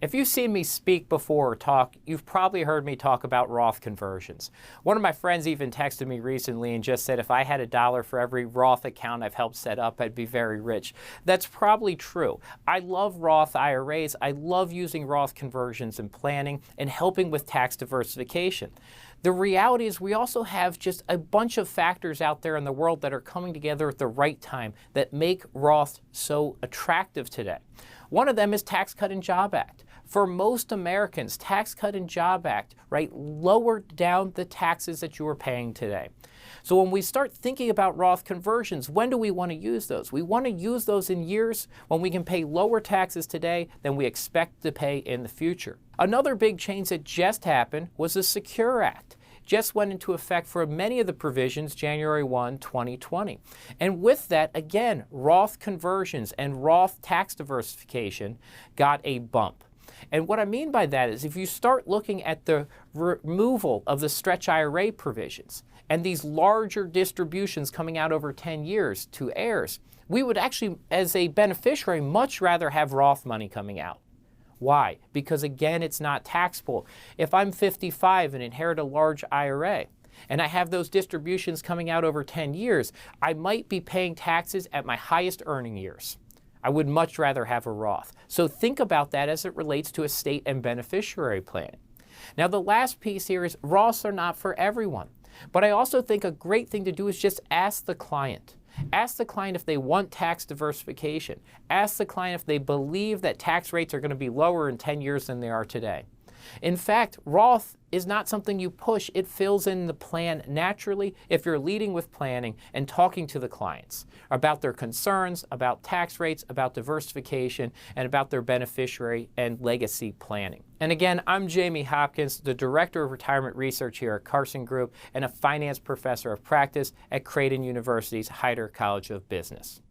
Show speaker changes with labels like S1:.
S1: If you've seen me speak before or talk, you've probably heard me talk about Roth conversions. One of my friends even texted me recently and just said if I had $1 for every Roth account I've helped set up, I'd be very rich. That's probably true. I love Roth IRAs. I love using Roth conversions in planning and helping with tax diversification. The reality is we also have just a bunch of factors out there in the world that are coming together at the right time that make Roth so attractive today. One of them is Tax Cut and Job Act. For most Americans, Tax Cut and Job Act, lowered down the taxes that you are paying today. So when we start thinking about Roth conversions, when do we want to use those? We want to use those in years when we can pay lower taxes today than we expect to pay in the future. Another big change that just happened was the Secure Act. Just went into effect for many of the provisions January 1, 2020. And with that, again, Roth conversions and Roth tax diversification got a bump. And what I mean by that is if you start looking at the removal of the stretch IRA provisions and these larger distributions coming out over 10 years to heirs, we would actually, as a beneficiary, much rather have Roth money coming out. Why? Because again, it's not taxable. If I'm 55 and inherit a large IRA, and I have those distributions coming out over 10 years, I might be paying taxes at my highest earning years. I would much rather have a Roth. So think about that as it relates to estate and beneficiary planning. Now, the last piece here is Roths are not for everyone. But I also think a great thing to do is just ask the client. Ask the client if they want tax diversification. Ask the client if they believe that tax rates are going to be lower in 10 years than they are today. In fact, Roth is not something you push. It fills in the plan naturally if you're leading with planning and talking to the clients about their concerns, about tax rates, about diversification, and about their beneficiary and legacy planning. And again, I'm Jamie Hopkins, the Director of Retirement Research here at Carson Group and a finance professor of practice at Creighton University's Heider College of Business.